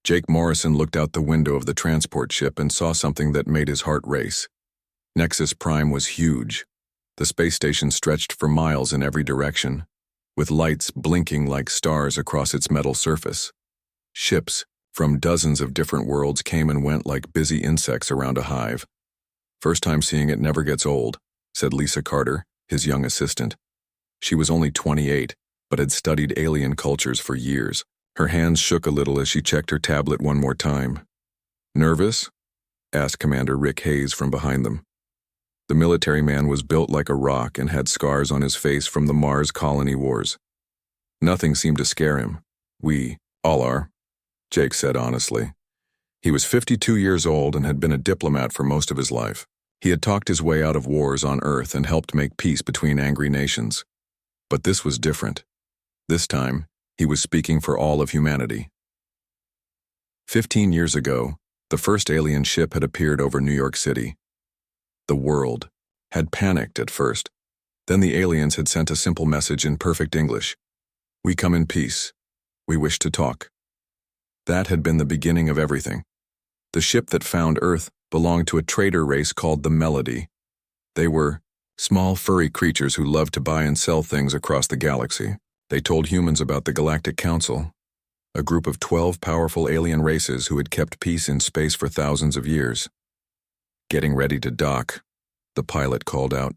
Jake Morrison looked out the window of the transport ship and saw something that made his heart race. Nexus Prime was huge. The space station stretched for miles in every direction, with lights blinking like stars across its metal surface. Ships from dozens of different worlds came and went like busy insects around a hive. "First time seeing it never gets old," said Lisa Carter, his young assistant. She was only 28, but had studied alien cultures for years. Her hands shook a little as she checked her tablet one more time. "Nervous?" asked Commander Rick Hayes from behind them. The military man was built like a rock and had scars on his face from the Mars colony wars. Nothing seemed to scare him. "We all are," Jake said honestly. He was 52 years old and had been a diplomat for most of his life. He had talked his way out of wars on Earth and helped make peace between angry nations. But this was different. This time, he was speaking for all of humanity. 15 years ago, the first alien ship had appeared over New York City. The world had panicked at first. Then the aliens had sent a simple message in perfect English. "We come in peace. We wish to talk." That had been the beginning of everything. The ship that found Earth belonged to a trader race called the Melody. They were small, furry creatures who loved to buy and sell things across the galaxy. They told humans about the Galactic Council, a group of 12 powerful alien races who had kept peace in space for thousands of years. "Getting ready to dock," the pilot called out.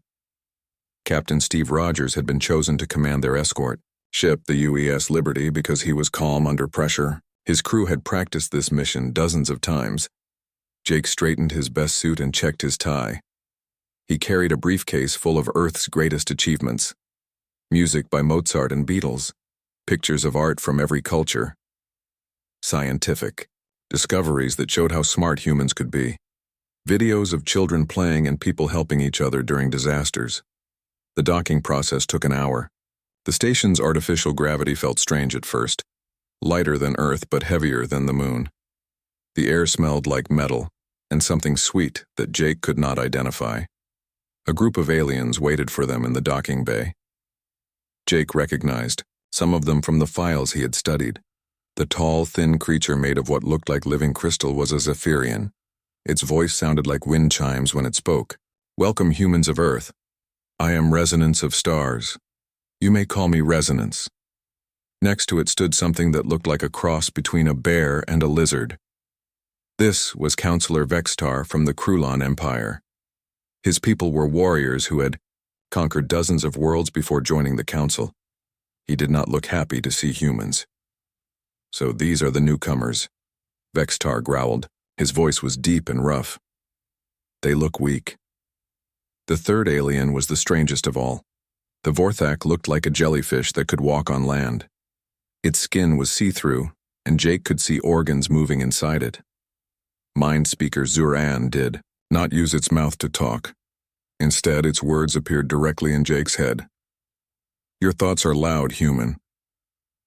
Captain Steve Rogers had been chosen to command their escort ship, the UES Liberty, because he was calm under pressure. His crew had practiced this mission dozens of times. Jake straightened his best suit and checked his tie. He carried a briefcase full of Earth's greatest achievements. Music by Mozart and Beatles, pictures of art from every culture. Scientific discoveries that showed how smart humans could be. Videos of children playing and people helping each other during disasters. The docking process took an hour. The station's artificial gravity felt strange at first. Lighter than Earth but heavier than the moon. The air smelled like metal and something sweet that Jake could not identify. A group of aliens waited for them in the docking bay. Jake recognized some of them from the files he had studied. The tall, thin creature made of what looked like living crystal was a Zephyrian. Its voice sounded like wind chimes when it spoke. "Welcome, humans of Earth. I am Resonance of Stars. You may call me Resonance." Next to it stood something that looked like a cross between a bear and a lizard. This was Counselor Vextar from the Krulon Empire. His people were warriors who had conquered dozens of worlds before joining the council. He did not look happy to see humans. "So these are the newcomers," Vextar growled. His voice was deep and rough. "They look weak." The third alien was the strangest of all. The Vorthak looked like a jellyfish that could walk on land. Its skin was see-through, and Jake could see organs moving inside it. Mind speaker Zuran did not use its mouth to talk. Instead, its words appeared directly in Jake's head. "Your thoughts are loud, human.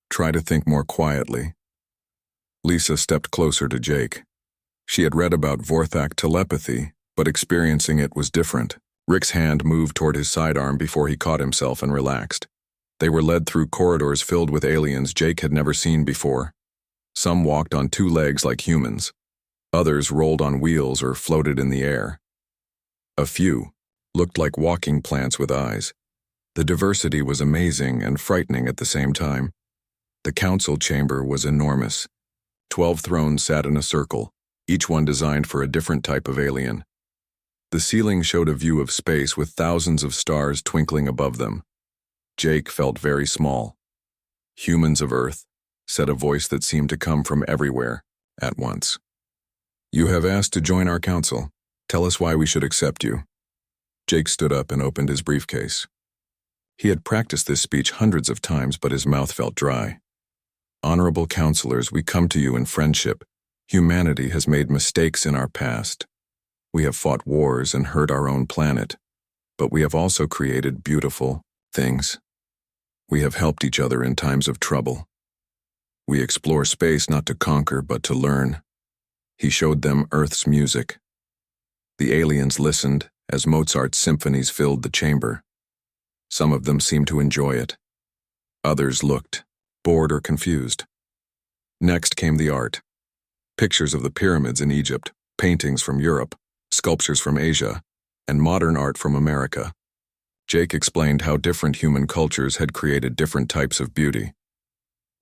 Try to think more quietly." Lisa stepped closer to Jake. She had read about Vorthak telepathy, but experiencing it was different. Rick's hand moved toward his sidearm before he caught himself and relaxed. They were led through corridors filled with aliens Jake had never seen before. Some walked on two legs like humans. Others rolled on wheels or floated in the air. A few looked like walking plants with eyes. The diversity was amazing and frightening at the same time. The council chamber was enormous. 12 thrones sat in a circle, each one designed for a different type of alien. The ceiling showed a view of space with thousands of stars twinkling above them. Jake felt very small. "Humans of Earth," said a voice that seemed to come from everywhere at once. "You have asked to join our council. Tell us why we should accept you." Jake stood up and opened his briefcase. He had practiced this speech hundreds of times, but his mouth felt dry. "Honorable counselors, we come to you in friendship. Humanity has made mistakes in our past. We have fought wars and hurt our own planet, but we have also created beautiful things. We have helped each other in times of trouble. We explore space not to conquer, but to learn." He showed them Earth's music. The aliens listened as Mozart's symphonies filled the chamber. Some of them seemed to enjoy it. Others looked bored or confused. Next came the art. Pictures of the pyramids in Egypt, paintings from Europe, sculptures from Asia, and modern art from America. Jake explained how different human cultures had created different types of beauty.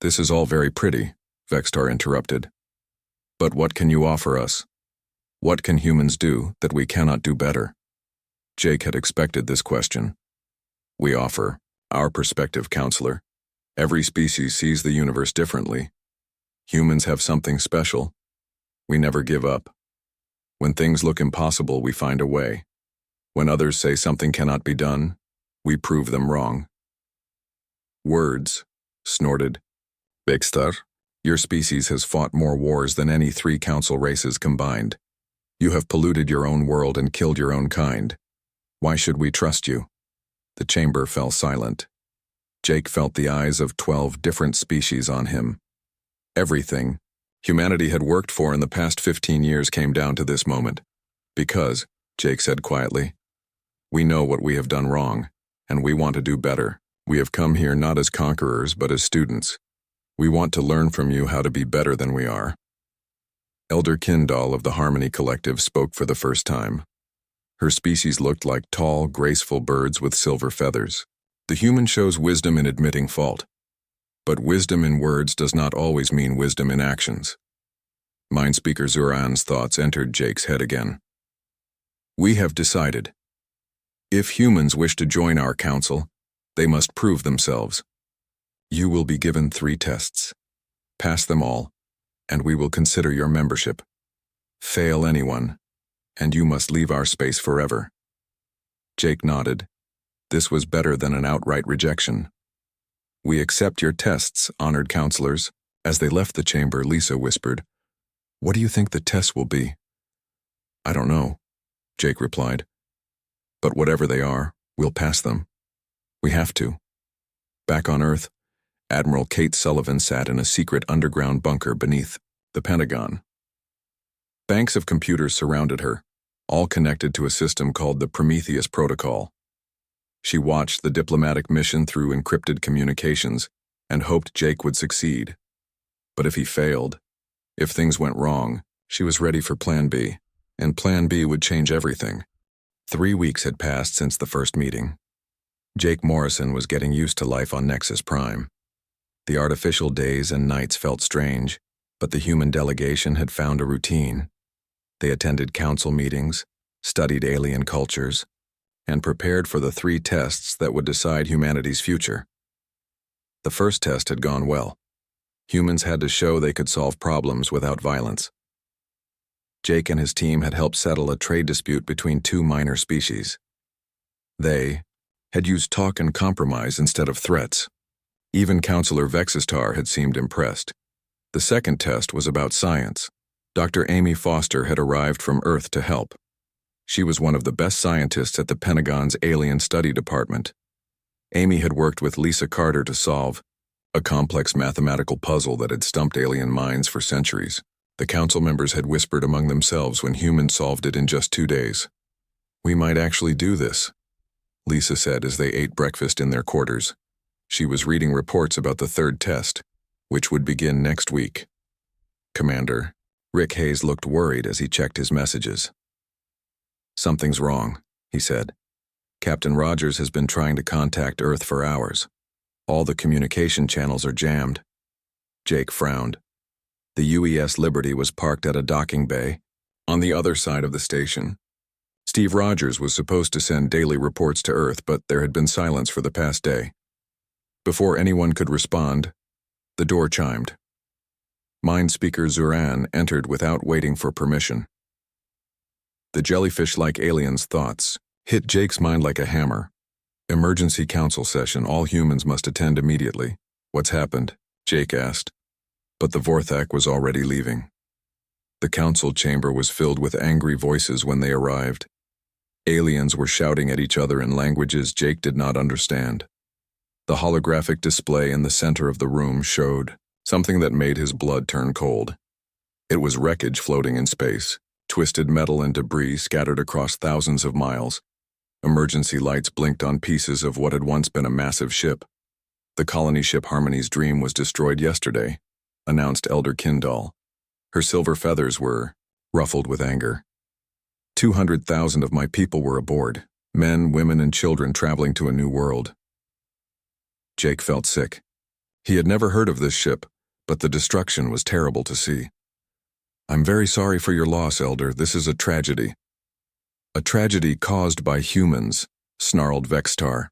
"This is all very pretty," Vextar interrupted. "But what can you offer us? What can humans do that we cannot do better?" Jake had expected this question. "We offer our perspective, counselor. Every species sees the universe differently. Humans have something special. We never give up. When things look impossible, we find a way. When others say something cannot be done, we prove them wrong." "Words," snorted Vextar. "Your species has fought more wars than any 3 council races combined. You have polluted your own world and killed your own kind. Why should we trust you?" The chamber fell silent. Jake felt the eyes of 12 different species on him. Everything humanity had worked for in the past 15 years came down to this moment. "Because," Jake said quietly, "we know what we have done wrong, and we want to do better. We have come here not as conquerors, but as students. We want to learn from you how to be better than we are." Elder Kindall of the Harmony Collective spoke for the first time. Her species looked like tall, graceful birds with silver feathers. "The human shows wisdom in admitting fault. But wisdom in words does not always mean wisdom in actions." Mind Speaker Zuran's thoughts entered Jake's head again. "We have decided. If humans wish to join our council, they must prove themselves. You will be given 3 tests. Pass them all, and we will consider your membership. Fail anyone, and you must leave our space forever." Jake nodded. This was better than an outright rejection. "We accept your tests, honored counselors." As they left the chamber, Lisa whispered, "What do you think the tests will be?" "I don't know," Jake replied. "But whatever they are, we'll pass them. We have to." Back on Earth, Admiral Kate Sullivan sat in a secret underground bunker beneath the Pentagon. Banks of computers surrounded her, all connected to a system called the Prometheus Protocol. She watched the diplomatic mission through encrypted communications and hoped Jake would succeed. But if he failed, if things went wrong, she was ready for Plan B, and Plan B would change everything. 3 weeks had passed since the first meeting. Jake Morrison was getting used to life on Nexus Prime. The artificial days and nights felt strange, but the human delegation had found a routine. They attended council meetings, studied alien cultures, and prepared for the 3 tests that would decide humanity's future. The first test had gone well. Humans had to show they could solve problems without violence. Jake and his team had helped settle a trade dispute between 2 minor species. They had used talk and compromise instead of threats. Even Counselor Vexistar had seemed impressed. The second test was about science. Dr. Amy Foster had arrived from Earth to help. She was one of the best scientists at the Pentagon's Alien Study Department. Amy had worked with Lisa Carter to solve a complex mathematical puzzle that had stumped alien minds for centuries. The council members had whispered among themselves when humans solved it in just 2 days. "We might actually do this," Lisa said as they ate breakfast in their quarters. She was reading reports about the 3rd test, which would begin next week. "Commander," Rick Hayes looked worried as he checked his messages. "Something's wrong," he said. "Captain Rogers has been trying to contact Earth for hours. All the communication channels are jammed." Jake frowned. The UES Liberty was parked at a docking bay on the other side of the station. Steve Rogers was supposed to send daily reports to Earth, but there had been silence for the past day. Before anyone could respond, the door chimed. Mind Speaker Zuran entered without waiting for permission. The jellyfish-like alien's thoughts hit Jake's mind like a hammer. "Emergency council session. All humans must attend immediately." "What's happened?" Jake asked. But the Vorthak was already leaving. The council chamber was filled with angry voices when they arrived. Aliens were shouting at each other in languages Jake did not understand. The holographic display in the center of the room showed something that made his blood turn cold. It was wreckage floating in space, twisted metal and debris scattered across thousands of miles. Emergency lights blinked on pieces of what had once been a massive ship. "The colony ship Harmony's Dream was destroyed yesterday," announced Elder Kindall. Her silver feathers were ruffled with anger. 200,000 of my people were aboard, men, women, and children traveling to a new world. Jake felt sick. He had never heard of this ship, but the destruction was terrible to see. I'm very sorry for your loss, Elder. This is a tragedy. A tragedy caused by humans, snarled Vextar.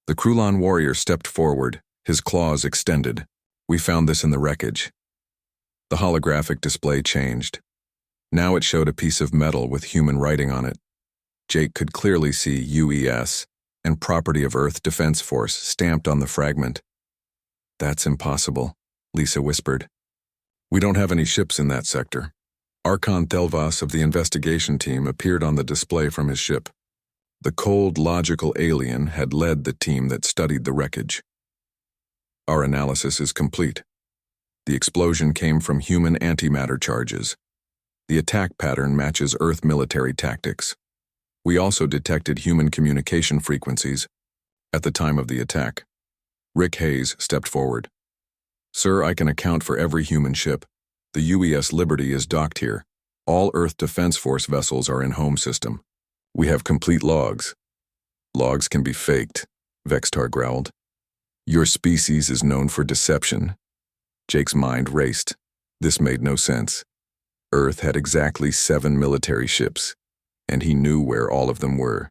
The Krulon warrior stepped forward, his claws extended. We found this in the wreckage. The holographic display changed. Now it showed a piece of metal with human writing on it. Jake could clearly see UES and Property of Earth Defense Force stamped on the fragment. That's impossible, Lisa whispered. We don't have any ships in that sector. Archon Thelvas of the investigation team appeared on the display from his ship. The cold, logical alien had led the team that studied the wreckage. Our analysis is complete. The explosion came from human antimatter charges. The attack pattern matches Earth military tactics. We also detected human communication frequencies at the time of the attack. Rick Hayes stepped forward. Sir, I can account for every human ship. The UES Liberty is docked here. All Earth Defense Force vessels are in home system. We have complete logs. Logs can be faked, Vextar growled. Your species is known for deception. Jake's mind raced. This made no sense. Earth had exactly 7 military ships, and he knew where all of them were.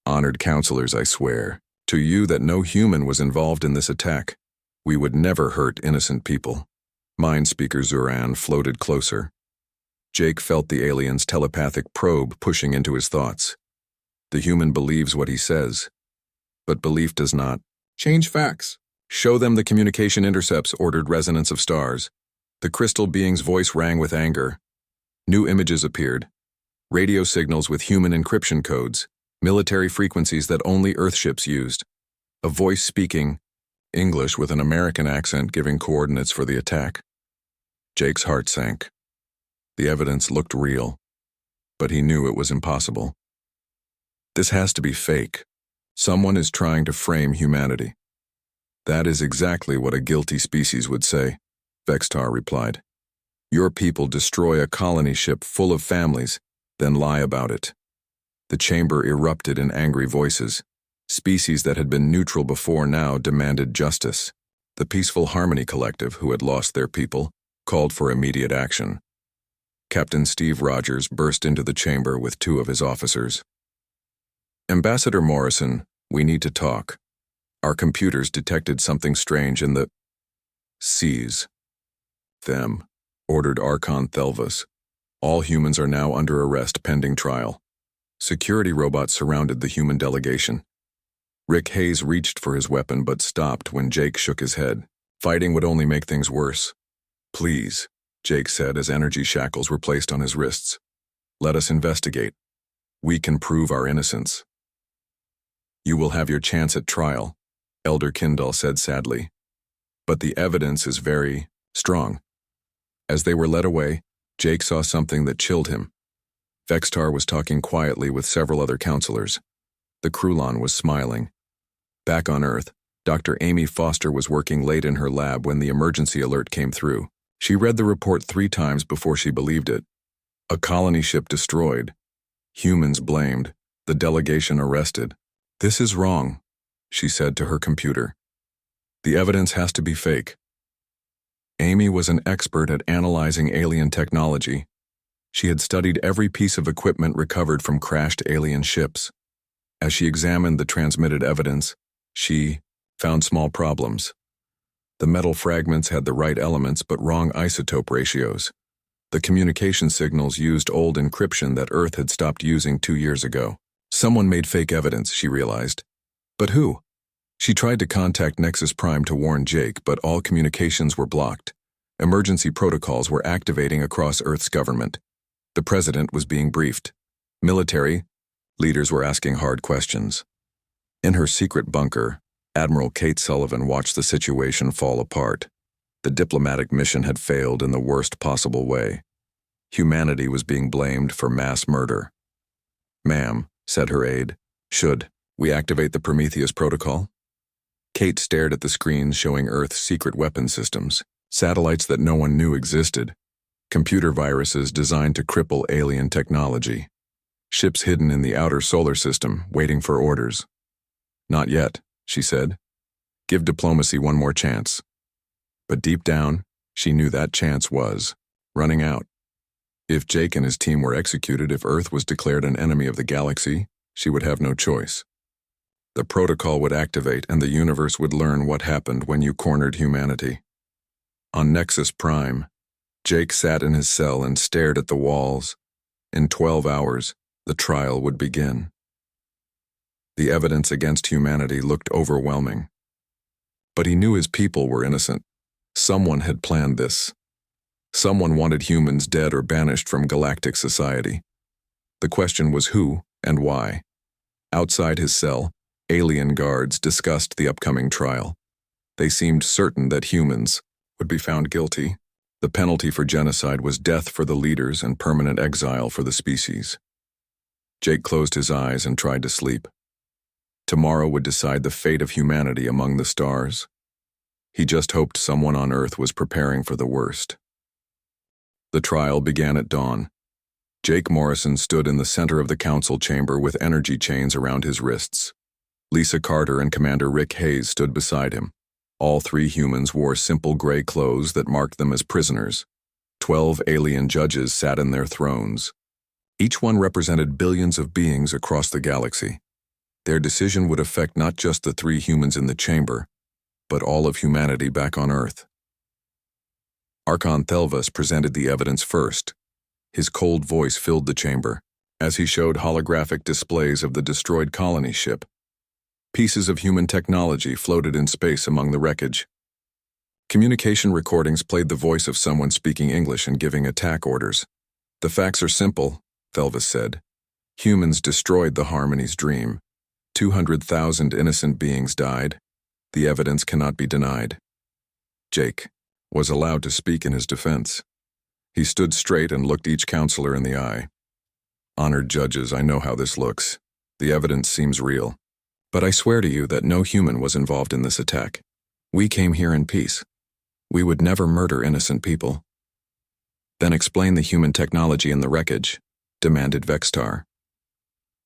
Honored counselors, I swear to you that no human was involved in this attack. We would never hurt innocent people. Mind Speaker Zuran floated closer. Jake felt the alien's telepathic probe pushing into his thoughts. The human believes what he says, but belief does not change facts. Show them the communication intercepts, ordered Resonance of Stars. The crystal being's voice rang with anger. New images appeared. Radio signals with human encryption codes, military frequencies that only Earthships used. A voice speaking English with an American accent giving coordinates for the attack. Jake's heart sank. The evidence looked real, but he knew it was impossible. This has to be fake. Someone is trying to frame humanity. That is exactly what a guilty species would say, Vextar replied. Your people destroy a colony ship full of families, then lie about it. The chamber erupted in angry voices. Species that had been neutral before now demanded justice. The Peaceful Harmony Collective, who had lost their people, called for immediate action. Captain Steve Rogers burst into the chamber with 2 of his officers. Ambassador Morrison, we need to talk. Our computers detected something strange in the Seize them, ordered Archon Thelvas. All humans are now under arrest pending trial. Security robots surrounded the human delegation. Rick Hayes reached for his weapon but stopped when Jake shook his head. Fighting would only make things worse. Please, Jake said as energy shackles were placed on his wrists. Let us investigate. We can prove our innocence. You will have your chance at trial, Elder Kindle said sadly. But the evidence is very strong. As they were led away, Jake saw something that chilled him. Vextar was talking quietly with several other counselors. The Krulon was smiling. Back on Earth, Dr. Amy Foster was working late in her lab when the emergency alert came through. She read the report 3 times before she believed it. A colony ship destroyed. Humans blamed. The delegation arrested. This is wrong, she said to her computer. The evidence has to be fake. Amy was an expert at analyzing alien technology. She had studied every piece of equipment recovered from crashed alien ships. As she examined the transmitted evidence, she found small problems. The metal fragments had the right elements but wrong isotope ratios. The communication signals used old encryption that Earth had stopped using 2 years ago. Someone made fake evidence, she realized. But who? She tried to contact Nexus Prime to warn Jake, but all communications were blocked. Emergency protocols were activating across Earth's government. The president was being briefed. Military leaders were asking hard questions. In her secret bunker, Admiral Kate Sullivan watched the situation fall apart. The diplomatic mission had failed in the worst possible way. Humanity was being blamed for mass murder. Ma'am, said her aide, should we activate the Prometheus protocol? Kate stared at the screens showing Earth's secret weapon systems, satellites that no one knew existed. computer viruses designed to cripple alien technology, ships hidden in the outer solar system waiting for orders. Not yet, she said. Give diplomacy one more chance. But deep down, she knew that chance was running out. If Jake and his team were executed, if Earth was declared an enemy of the galaxy, she would have no choice. The protocol would activate and the universe would learn what happened when you cornered humanity. On Nexus Prime, Jake sat in his cell and stared at the walls. In 12 hours, the trial would begin. The evidence against humanity looked overwhelming. But he knew his people were innocent. Someone had planned this. Someone wanted humans dead or banished from galactic society. The question was who and why. Outside his cell, alien guards discussed the upcoming trial. They seemed certain that humans would be found guilty. The penalty for genocide was death for the leaders and permanent exile for the species. Jake closed his eyes and tried to sleep. Tomorrow would decide the fate of humanity among the stars. He just hoped someone on Earth was preparing for the worst. The trial began at dawn. Jake Morrison stood in the center of the council chamber with energy chains around his wrists. Lisa Carter and Commander Rick Hayes stood beside him. All three humans wore simple gray clothes that marked them as prisoners. 12 alien judges sat in their thrones. Each one represented billions of beings across the galaxy. Their decision would affect not just the three humans in the chamber, but all of humanity back on Earth. Archon Thelvas presented the evidence first. His cold voice filled the chamber as he showed holographic displays of the destroyed colony ship. Pieces of human technology floated in space among the wreckage. Communication recordings played the voice of someone speaking English and giving attack orders. The facts are simple, Thelvas said. Humans destroyed the Harmony's dream. 200,000 innocent beings died. The evidence cannot be denied. Jake was allowed to speak in his defense. He stood straight and looked each counselor in the eye. Honored judges, I know how this looks. The evidence seems real. But I swear to you that no human was involved in this attack. We came here in peace. We would never murder innocent people. Then explain the human technology in the wreckage, demanded Vextar.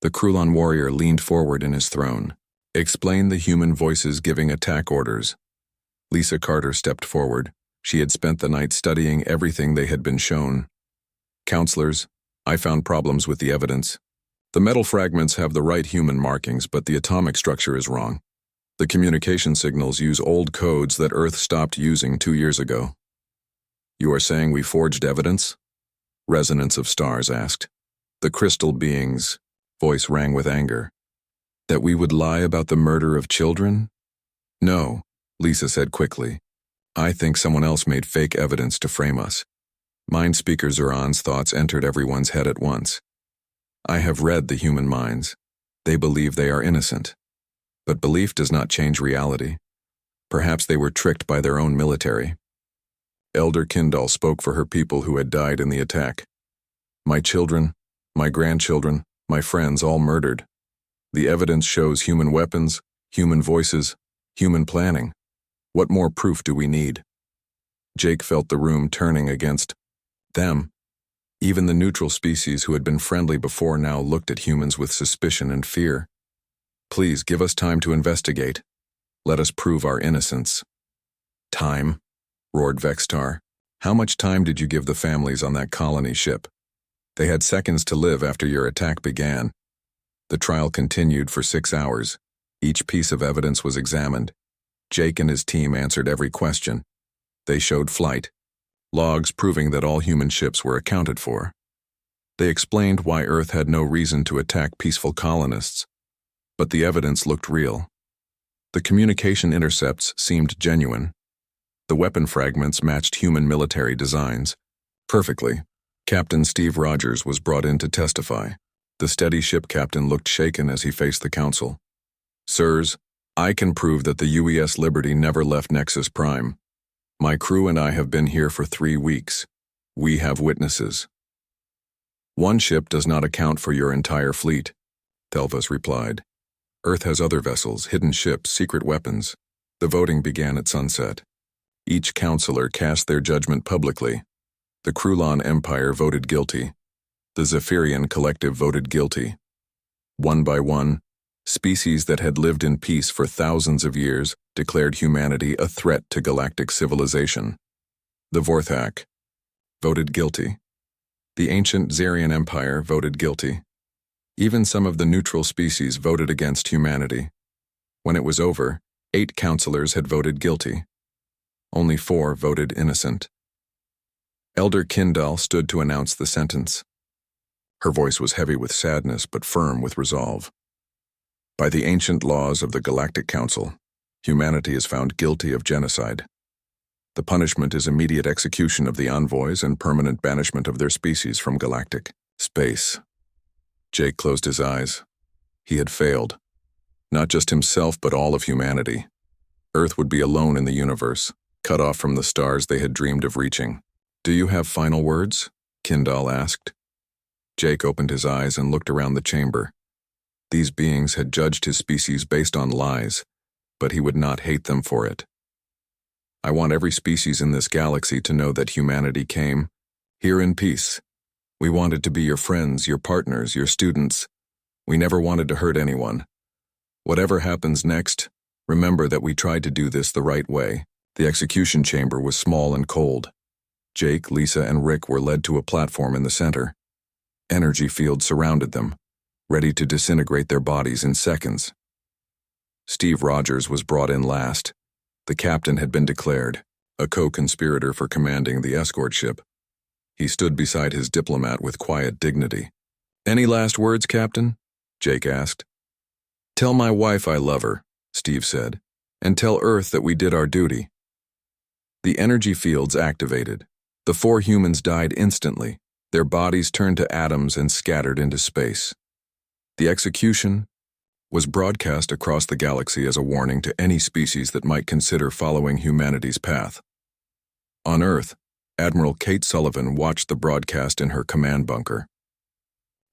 The Krulon warrior leaned forward in his throne. Explain the human voices giving attack orders. Lisa Carter stepped forward. She had spent the night studying everything they had been shown. Counselors, I found problems with the evidence. The metal fragments have the right human markings, but the atomic structure is wrong. The communication signals use old codes that Earth stopped using 2 years ago. You are saying we forged evidence? Resonance of Stars asked. The crystal being's voice rang with anger. That we would lie about the murder of children? No, Lisa said quickly. I think someone else made fake evidence to frame us. Mind Speaker Zuran's thoughts entered everyone's head at once. I have read the human minds. They believe they are innocent. But belief does not change reality. Perhaps they were tricked by their own military. Elder Kindall spoke for her people who had died in the attack. My children, my grandchildren, my friends all murdered. The evidence shows human weapons, human voices, human planning. What more proof do we need? Jake felt the room turning against them. Even the neutral species who had been friendly before now looked at humans with suspicion and fear. Please give us time to investigate. Let us prove our innocence. Time? Roared Vextar. How much time did you give the families on that colony ship? They had seconds to live after your attack began. The trial continued for 6 hours. Each piece of evidence was examined. Jake and his team answered every question. They showed flight, logs proving that all human ships were accounted for. They explained why Earth had no reason to attack peaceful colonists, but the evidence looked real. The communication intercepts seemed genuine. The weapon fragments matched human military designs perfectly. Captain Steve Rogers was brought in to testify. The steady ship captain looked shaken as he faced the council. Sirs, I can prove that the UES Liberty never left Nexus Prime. My crew and I have been here for 3 weeks. We have witnesses. One ship does not account for your entire fleet, Thelvas replied. Earth has other vessels, hidden ships, secret weapons. The voting began at sunset. Each counselor cast their judgment publicly. The Krulon Empire voted guilty. The Zephyrian Collective voted guilty. One by one, species that had lived in peace for thousands of years declared humanity a threat to galactic civilization. The Vorthak voted guilty. The ancient Zarian Empire voted guilty. Even some of the neutral species voted against humanity. When it was over, 8 counselors had voted guilty. Only 4 voted innocent. Elder Kindal stood to announce the sentence. Her voice was heavy with sadness but firm with resolve. By the ancient laws of the Galactic Council, humanity is found guilty of genocide. The punishment is immediate execution of the envoys and permanent banishment of their species from galactic space. Jake closed his eyes. He had failed. Not just himself, but all of humanity. Earth would be alone in the universe, cut off from the stars they had dreamed of reaching. Do you have final words? Kindal asked. Jake opened his eyes and looked around the chamber. These beings had judged his species based on lies, but he would not hate them for it. I want every species in this galaxy to know that humanity came here in peace. We wanted to be your friends, your partners, your students. We never wanted to hurt anyone. Whatever happens next, remember that we tried to do this the right way. The execution chamber was small and cold. Jake, Lisa, and Rick were led to a platform in the center. Energy fields surrounded them, ready to disintegrate their bodies in seconds. Steve Rogers was brought in last. The captain had been declared, a co-conspirator for commanding the escort ship. He stood beside his diplomat with quiet dignity. Any last words, Captain? Jake asked. Tell my wife I love her, Steve said, and tell Earth that we did our duty. The energy fields activated. The 4 humans died instantly. Their bodies turned to atoms and scattered into space. The execution was broadcast across the galaxy as a warning to any species that might consider following humanity's path. On Earth, Admiral Kate Sullivan watched the broadcast in her command bunker.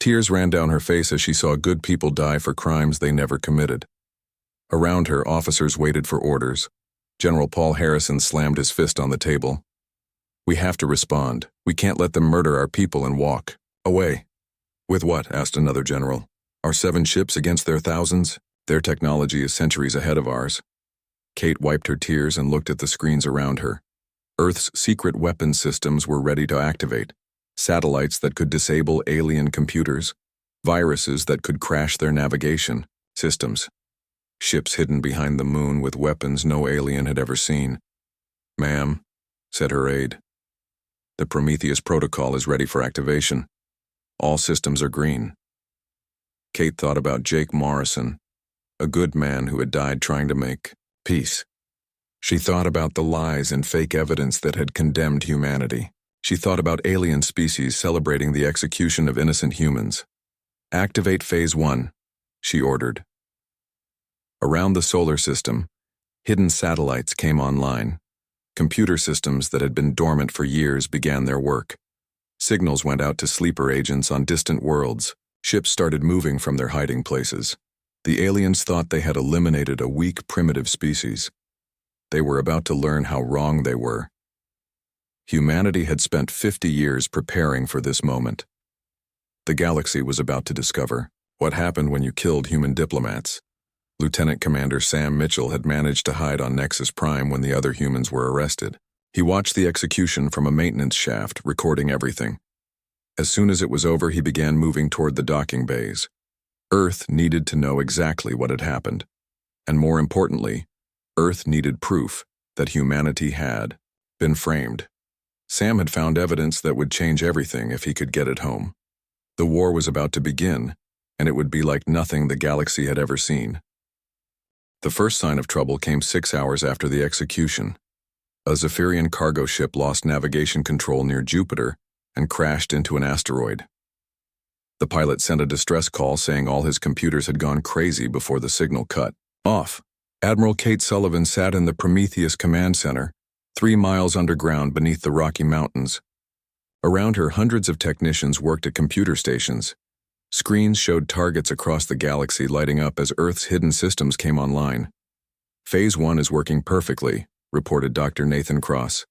Tears ran down her face as she saw good people die for crimes they never committed. Around her, officers waited for orders. General Paul Harrison slammed his fist on the table. We have to respond. We can't let them murder our people and walk away. With what? Asked another general. Our 7 ships against their thousands? Their technology is centuries ahead of ours. Kate wiped her tears and looked at the screens around her. Earth's secret weapon systems were ready to activate. Satellites that could disable alien computers. Viruses that could crash their navigation systems. Ships hidden behind the moon with weapons no alien had ever seen. Ma'am, said her aide. The Prometheus protocol is ready for activation. All systems are green. Kate thought about Jake Morrison, a good man who had died trying to make peace. She thought about the lies and fake evidence that had condemned humanity. She thought about alien species celebrating the execution of innocent humans. Activate Phase 1, she ordered. Around the solar system, hidden satellites came online. Computer systems that had been dormant for years began their work. Signals went out to sleeper agents on distant worlds. Ships started moving from their hiding places. The aliens thought they had eliminated a weak, primitive species. They were about to learn how wrong they were. Humanity had spent 50 years preparing for this moment. The galaxy was about to discover what happened when you killed human diplomats. Lieutenant Commander Sam Mitchell had managed to hide on Nexus Prime when the other humans were arrested. He watched the execution from a maintenance shaft, recording everything. As soon as it was over, he began moving toward the docking bays. Earth needed to know exactly what had happened. And more importantly, Earth needed proof that humanity had been framed. Sam had found evidence that would change everything if he could get it home. The war was about to begin, and it would be like nothing the galaxy had ever seen. The first sign of trouble came 6 hours after the execution. A Zephyrian cargo ship lost navigation control near Jupiter and crashed into an asteroid. The pilot sent a distress call saying all his computers had gone crazy before the signal cut off. Admiral Kate Sullivan sat in the Prometheus Command Center, 3 miles underground beneath the Rocky Mountains. Around her, hundreds of technicians worked at computer stations. Screens showed targets across the galaxy lighting up as Earth's hidden systems came online. Phase 1 is working perfectly, reported Dr. Nathan Cross.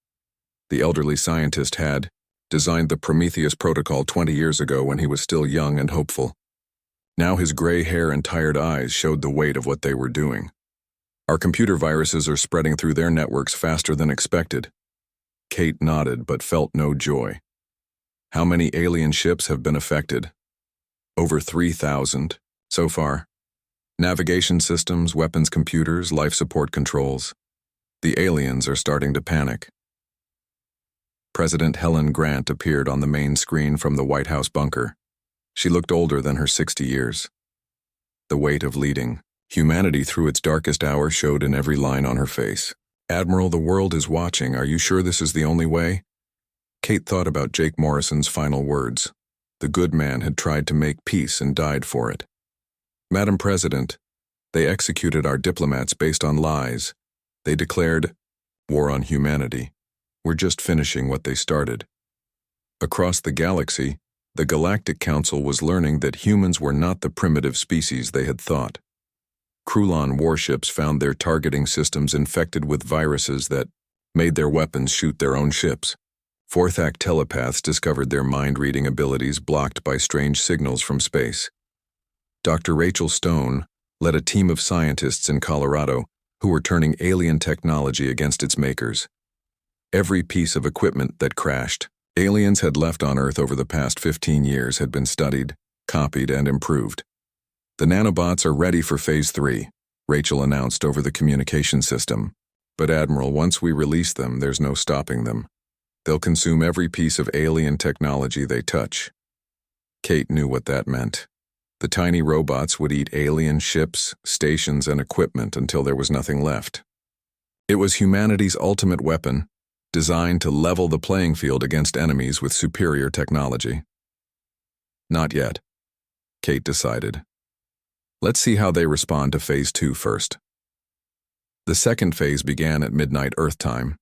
The elderly scientist had designed the Prometheus Protocol 20 years ago when he was still young and hopeful. Now his gray hair and tired eyes showed the weight of what they were doing. Our computer viruses are spreading through their networks faster than expected. Kate nodded but felt no joy. How many alien ships have been affected? Over 3,000 so far. Navigation systems, weapons computers, life support controls. The aliens are starting to panic. President Helen Grant appeared on the main screen from the White House bunker. She looked older than her 60 years. The weight of leading humanity through its darkest hour showed in every line on her face. "Admiral, the world is watching. Are you sure this is the only way?" Kate thought about Jake Morrison's final words. The good man had tried to make peace and died for it. "Madam President, they executed our diplomats based on lies. They declared war on humanity. We're just finishing what they started." Across the galaxy, the Galactic Council was learning that humans were not the primitive species they had thought. Krulon warships found their targeting systems infected with viruses that made their weapons shoot their own ships. Fourth-act telepaths discovered their mind-reading abilities blocked by strange signals from space. Dr. Rachel Stone led a team of scientists in Colorado who were turning alien technology against its makers. Every piece of equipment that crashed, aliens had left on Earth over the past 15 years had been studied, copied, and improved. "The nanobots are ready for Phase 3, Rachel announced over the communication system. "But Admiral, once we release them, there's no stopping them. They'll consume every piece of alien technology they touch." Kate knew what that meant. The tiny robots would eat alien ships, stations, and equipment until there was nothing left. It was humanity's ultimate weapon, designed to level the playing field against enemies with superior technology. Not yet, Kate decided. Let's see how they respond to Phase 2 first. The second phase began at midnight Earth time.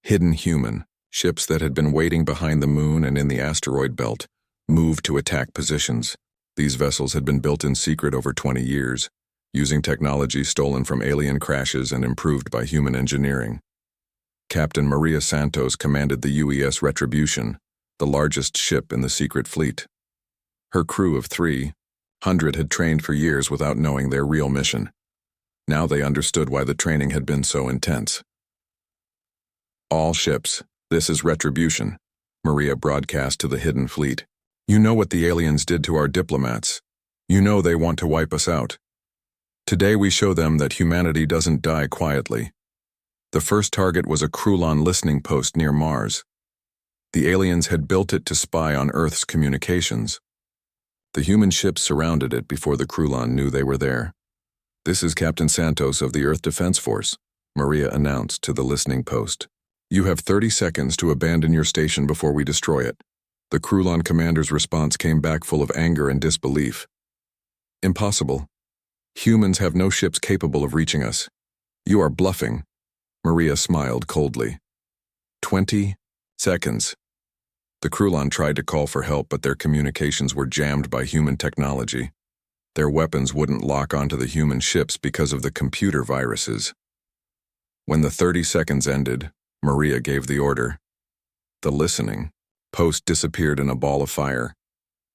Hidden human, ships that had been waiting behind the moon and in the asteroid belt, moved to attack positions. These vessels had been built in secret over 20 years, using technology stolen from alien crashes and improved by human engineering. Captain Maria Santos commanded the UES Retribution, the largest ship in the secret fleet. Her crew of 300 had trained for years without knowing their real mission. Now they understood why the training had been so intense. "All ships, this is Retribution," Maria broadcast to the hidden fleet. "You know what the aliens did to our diplomats. You know they want to wipe us out. Today we show them that humanity doesn't die quietly." The first target was a Krulon listening post near Mars. The aliens had built it to spy on Earth's communications. The human ships surrounded it before the Krulon knew they were there. "This is Captain Santos of the Earth Defense Force," Maria announced to the listening post. "You have 30 seconds to abandon your station before we destroy it." The Krulon commander's response came back full of anger and disbelief. "Impossible. Humans have no ships capable of reaching us. You are bluffing." Maria smiled coldly. 20 seconds. The Krulon tried to call for help, but their communications were jammed by human technology. Their weapons wouldn't lock onto the human ships because of the computer viruses. When the 30 seconds ended, Maria gave the order. The listening post disappeared in a ball of fire.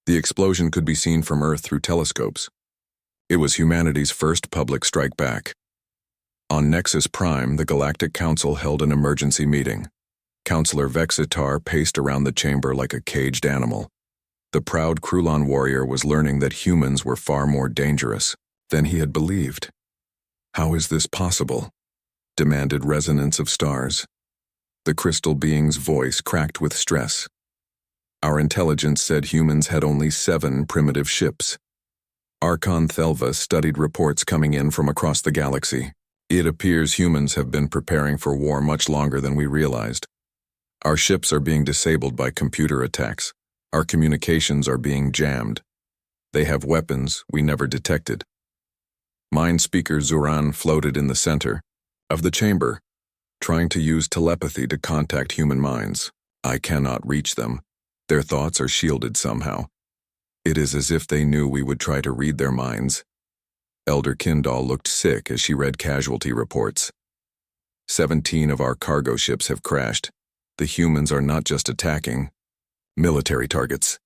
The explosion could be seen from Earth through telescopes. It was humanity's first public strike back. On Nexus Prime, the Galactic Council held an emergency meeting. Counselor Vexitar paced around the chamber like a caged animal. The proud Krulon warrior was learning that humans were far more dangerous than he had believed. "How is this possible?" demanded Resonance of Stars. The crystal being's voice cracked with stress. "Our intelligence said humans had only 7 primitive ships. Archon Thelva studied reports coming in from across the galaxy. It appears humans have been preparing for war much longer than we realized. Our ships are being disabled by computer attacks. Our communications are being jammed. They have weapons we never detected." Mind Speaker Zuran floated in the center of the chamber, trying to use telepathy to contact human minds. "I cannot reach them. Their thoughts are shielded somehow. It is as if they knew we would try to read their minds." Elder Kindall looked sick as she read casualty reports. 17 of our cargo ships have crashed. The humans are not just attacking, Military targets.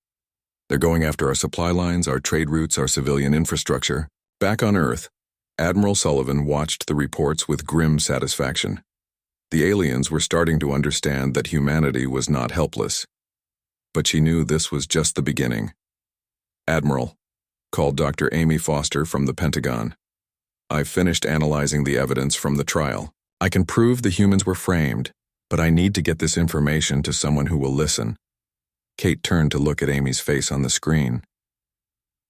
They're going after our supply lines, our trade routes, our civilian infrastructure. Back on Earth, Admiral Sullivan watched the reports with grim satisfaction. The aliens were starting to understand that humanity was not helpless. But she knew this was just the beginning. "Admiral," called Dr. Amy Foster from the Pentagon. "I've finished analyzing the evidence from the trial. I can prove the humans were framed, but I need to get this information to someone who will listen." Kate turned to look at Amy's face on the screen.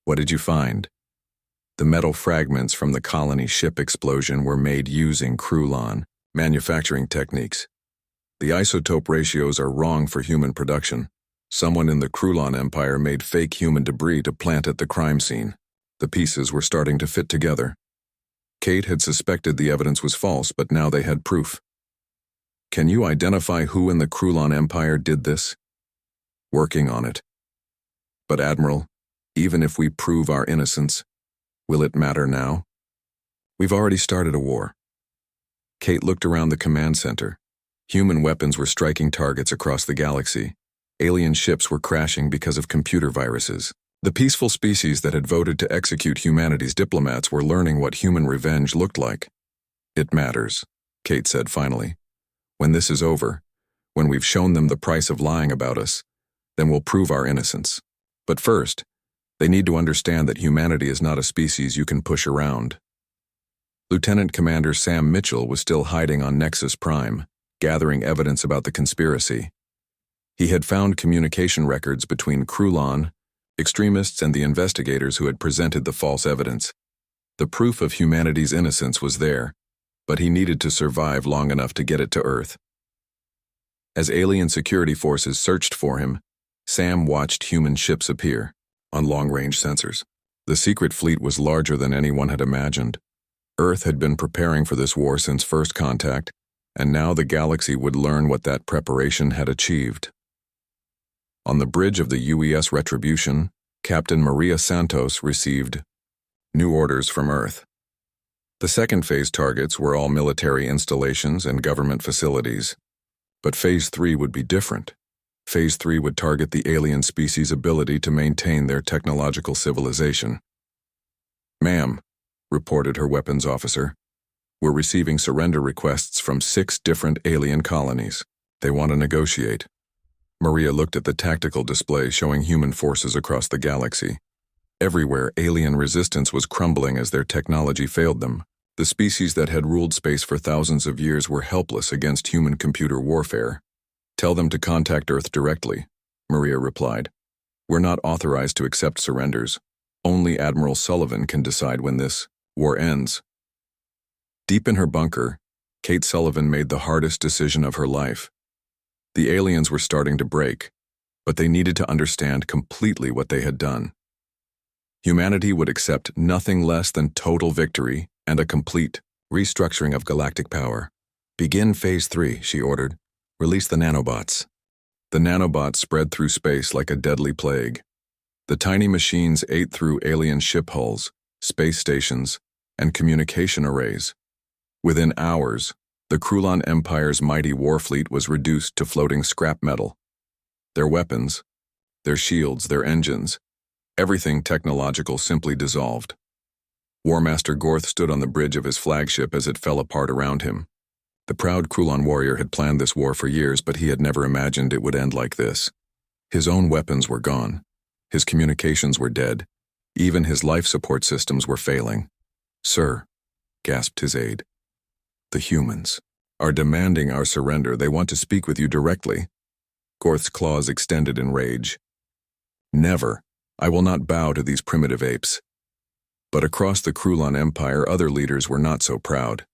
"What did you find?" The metal fragments from the colony ship explosion were made using Krulon manufacturing techniques. The isotope ratios are wrong for human production. Someone in the Krulon Empire made fake human debris to plant at the crime scene. The pieces were starting to fit together. Kate had suspected the evidence was false, but now they had proof. "Can you identify who in the Krulon Empire did this?" "Working on it." "But Admiral, even if we prove our innocence, will it matter now? We've already started a war." Kate looked around the command center. Human weapons were striking targets across the galaxy. Alien ships were crashing because of computer viruses. The peaceful species that had voted to execute humanity's diplomats were learning what human revenge looked like. "It matters," Kate said finally. "When this is over, when we've shown them the price of lying about us, then we'll prove our innocence. But first, they need to understand that humanity is not a species you can push around." Lieutenant Commander Sam Mitchell was still hiding on Nexus Prime, gathering evidence about the conspiracy. He had found communication records between Krulon, extremists, and the investigators who had presented the false evidence. The proof of humanity's innocence was there, but he needed to survive long enough to get it to Earth. As alien security forces searched for him, Sam watched human ships appear on long-range sensors. The secret fleet was larger than anyone had imagined. Earth had been preparing for this war since first contact, and now the galaxy would learn what that preparation had achieved. On the bridge of the UES Retribution, Captain Maria Santos received new orders from Earth. The second phase targets were all military installations and government facilities. But Phase 3 would be different. Phase 3 would target the alien species' ability to maintain their technological civilization. "Ma'am," reported her weapons officer, "we're receiving surrender requests from 6 different alien colonies. They want to negotiate." Maria looked at the tactical display showing human forces across the galaxy. Everywhere, alien resistance was crumbling as their technology failed them. The species that had ruled space for thousands of years were helpless against human-computer warfare. "Tell them to contact Earth directly," Maria replied. "We're not authorized to accept surrenders. Only Admiral Sullivan can decide when this war ends." Deep in her bunker, Kate Sullivan made the hardest decision of her life. The aliens were starting to break, but they needed to understand completely what they had done. Humanity would accept nothing less than total victory and a complete restructuring of galactic power. "Begin Phase 3, she ordered. "Release the nanobots." The nanobots spread through space like a deadly plague. The tiny machines ate through alien ship hulls, space stations, and communication arrays. Within hours, the Krulon Empire's mighty warfleet was reduced to floating scrap metal. Their weapons, their shields, their engines, everything technological simply dissolved. War Master Gorth stood on the bridge of his flagship as it fell apart around him. The proud Krulon warrior had planned this war for years, but he had never imagined it would end like this. His own weapons were gone. His communications were dead. Even his life support systems were failing. "Sir," gasped his aide, "the humans are demanding our surrender. They want to speak with you directly." Gorth's claws extended in rage. "Never. I will not bow to these primitive apes." But across the Krulon Empire, other leaders were not so proud.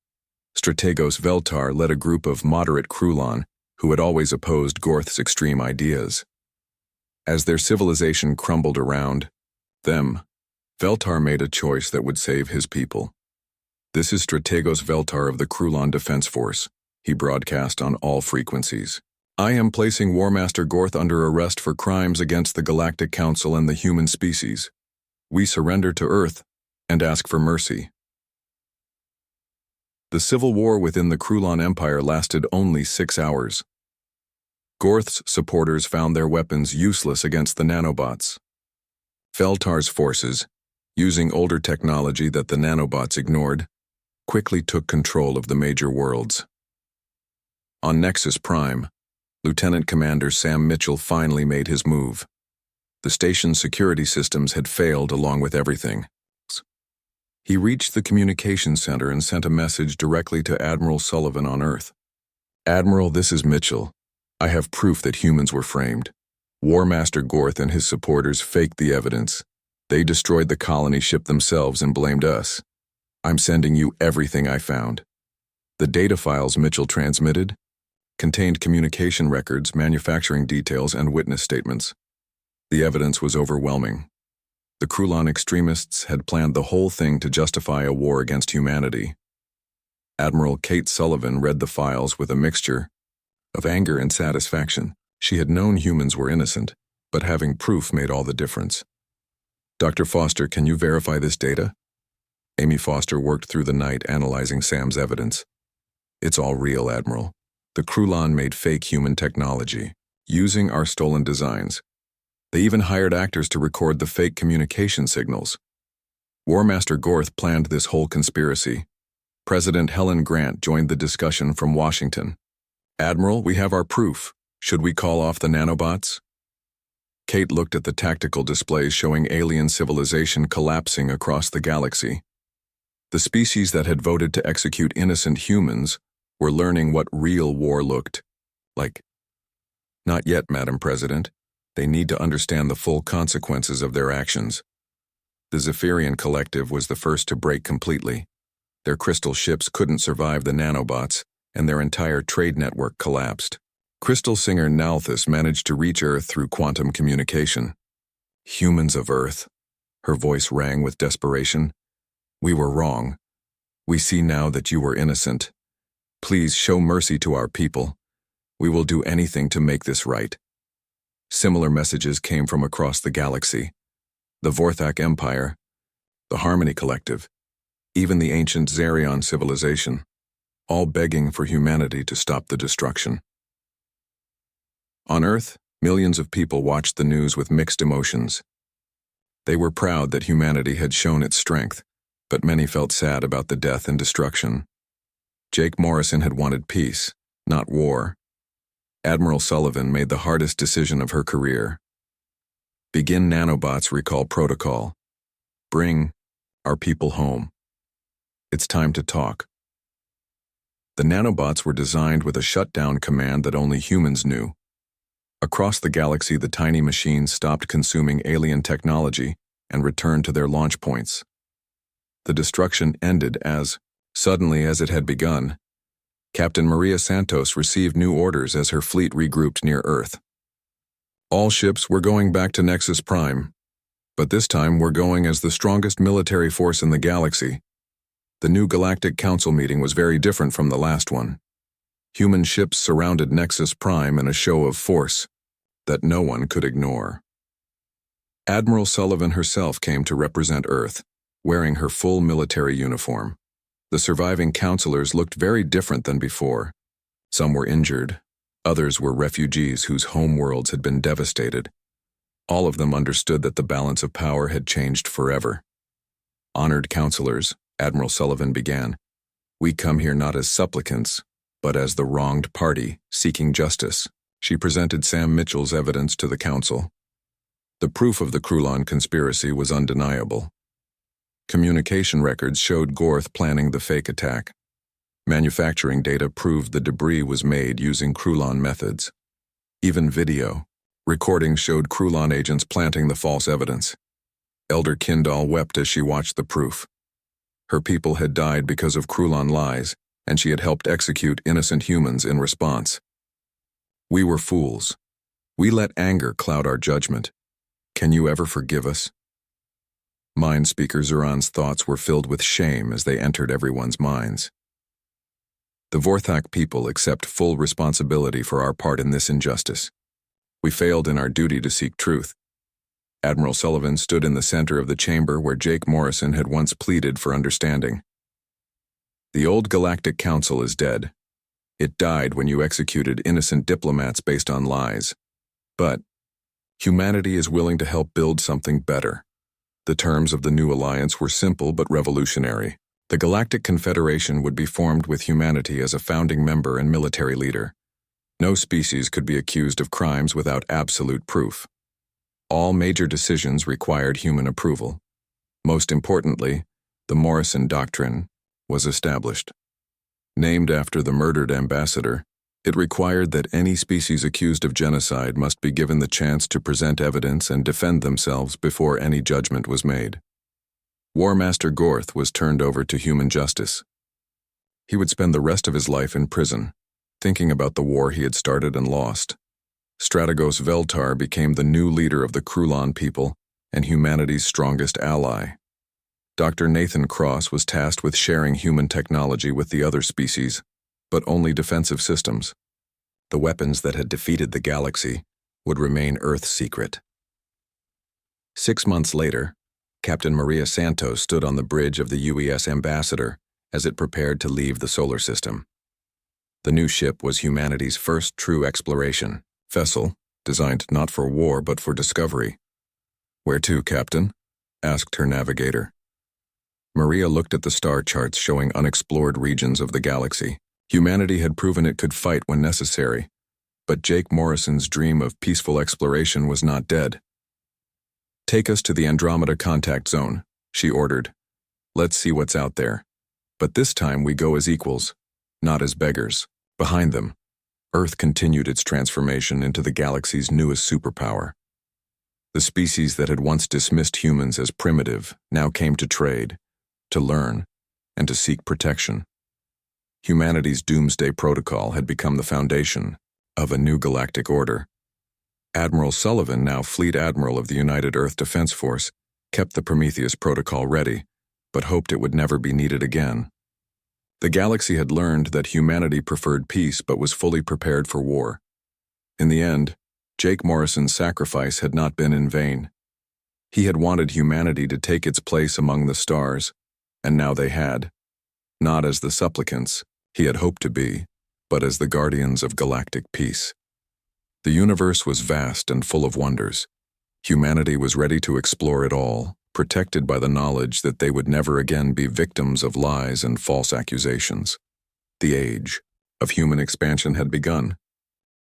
Strategos Veltar led a group of moderate Krulon who had always opposed Gorth's extreme ideas. As their civilization crumbled around them, Veltar made a choice that would save his people. "This is Strategos Veltar of the Krulon Defense Force," he broadcast on all frequencies. "I am placing War Master Gorth under arrest for crimes against the Galactic Council and the human species. We surrender to Earth and ask for mercy." The civil war within the Krulon Empire lasted only 6 hours. Gorth's supporters found their weapons useless against the nanobots. Feltar's forces, using older technology that the nanobots ignored, quickly took control of the major worlds. On Nexus Prime, Lieutenant Commander Sam Mitchell finally made his move. The station's security systems had failed along with everything. He reached the communications center and sent a message directly to Admiral Sullivan on Earth. "Admiral, this is Mitchell. I have proof that humans were framed. War Master Gorth and his supporters faked the evidence. They destroyed the colony ship themselves and blamed us. I'm sending you everything I found." The data files Mitchell transmitted contained communication records, manufacturing details, and witness statements. The evidence was overwhelming. The Krulon extremists had planned the whole thing to justify a war against humanity. Admiral Kate Sullivan read the files with a mixture of anger and satisfaction. She had known humans were innocent, but having proof made all the difference. "Dr. Foster, can you verify this data?" Amy Foster worked through the night analyzing Sam's evidence. "It's all real, Admiral. The Krulon made fake human technology, using our stolen designs. They even hired actors to record the fake communication signals. War Master Gorth planned this whole conspiracy. President Helen Grant joined the discussion from Washington. Admiral, we have our proof. Should we call off the nanobots?" Kate looked at the tactical displays showing alien civilization collapsing across the galaxy. The species that had voted to execute innocent humans were learning what real war looked like. "Not yet, Madam President. They need to understand the full consequences of their actions." The Zephyrian Collective was the first to break completely. Their crystal ships couldn't survive the nanobots, and their entire trade network collapsed. Crystal Singer Nalthus managed to reach Earth through quantum communication. "Humans of Earth," her voice rang with desperation. "We were wrong. We see now that you were innocent. Please show mercy to our people. We will do anything to make this right." Similar messages came from across the galaxy. The Vorthak Empire, the Harmony Collective, even the ancient Zerion civilization, all begging for humanity to stop the destruction. On Earth, millions of people watched the news with mixed emotions. They were proud that humanity had shown its strength, but many felt sad about the death and destruction. Jake Morrison had wanted peace, not war. Admiral Sullivan made the hardest decision of her career. Begin nanobots recall protocol. Bring our people home. It's time to talk. The nanobots were designed with a shutdown command that only humans knew. Across the galaxy, the tiny machines stopped consuming alien technology and returned to their launch points. The destruction ended as suddenly as it had begun. Captain Maria Santos received new orders as her fleet regrouped near Earth. "All ships were going back to Nexus Prime, but this time we're going as the strongest military force in the galaxy." The new Galactic Council meeting was very different from the last one. Human ships surrounded Nexus Prime in a show of force that no one could ignore. Admiral Sullivan herself came to represent Earth, wearing her full military uniform. The surviving counselors looked very different than before. Some were injured, others were refugees whose home worlds had been devastated. All of them understood that the balance of power had changed forever. "Honored counselors," Admiral Sullivan began, "we come here not as supplicants, but as the wronged party seeking justice." She presented Sam Mitchell's evidence to the council. The proof of the Krulon conspiracy was undeniable. Communication records showed Gorth planning the fake attack. Manufacturing data proved the debris was made using Krulon methods. Even video recordings showed Krulon agents planting the false evidence. Elder Kindall wept as she watched the proof. Her people had died because of Krulon lies, and she had helped execute innocent humans in response. "We were fools. We let anger cloud our judgment. Can you ever forgive us?" Mind Speaker Zuran's thoughts were filled with shame as they entered everyone's minds. "The Vorthak people accept full responsibility for our part in this injustice. We failed in our duty to seek truth." Admiral Sullivan stood in the center of the chamber where Jake Morrison had once pleaded for understanding. "The old Galactic Council is dead. It died when you executed innocent diplomats based on lies. But humanity is willing to help build something better. The terms of the new alliance were simple but revolutionary. The Galactic Confederation would be formed with humanity as a founding member and military leader. No species could be accused of crimes without absolute proof. All major decisions required human approval. Most importantly, the Morrison Doctrine was established. Named after the murdered ambassador, it required that any species accused of genocide must be given the chance to present evidence and defend themselves before any judgment was made. War Master Gorth was turned over to human justice. He would spend the rest of his life in prison, thinking about the war he had started and lost. Strategos Veltar became the new leader of the Krulon people and humanity's strongest ally. Dr. Nathan Cross was tasked with sharing human technology with the other species, but only defensive systems. The weapons that had defeated the galaxy would remain Earth's secret. 6 months later, Captain Maria Santos stood on the bridge of the UES Ambassador as it prepared to leave the solar system. The new ship was humanity's first true exploration vessel, designed not for war but for discovery. "Where to, Captain?" asked her navigator. Maria looked at the star charts showing unexplored regions of the galaxy. Humanity had proven it could fight when necessary, but Jake Morrison's dream of peaceful exploration was not dead. "Take us to the Andromeda contact zone," she ordered. "Let's see what's out there. But this time we go as equals, not as beggars." Behind them, Earth continued its transformation into the galaxy's newest superpower. The species that had once dismissed humans as primitive now came to trade, to learn, and to seek protection. Humanity's Doomsday Protocol had become the foundation of a new galactic order. Admiral Sullivan, now Fleet Admiral of the United Earth Defense Force, kept the Prometheus Protocol ready, but hoped it would never be needed again. The galaxy had learned that humanity preferred peace but was fully prepared for war. In the end, Jake Morrison's sacrifice had not been in vain. He had wanted humanity to take its place among the stars, and now they had. Not as the supplicants he had hoped to be, but as the guardians of galactic peace. The universe was vast and full of wonders. Humanity was ready to explore it all, protected by the knowledge that they would never again be victims of lies and false accusations. The age of human expansion had begun.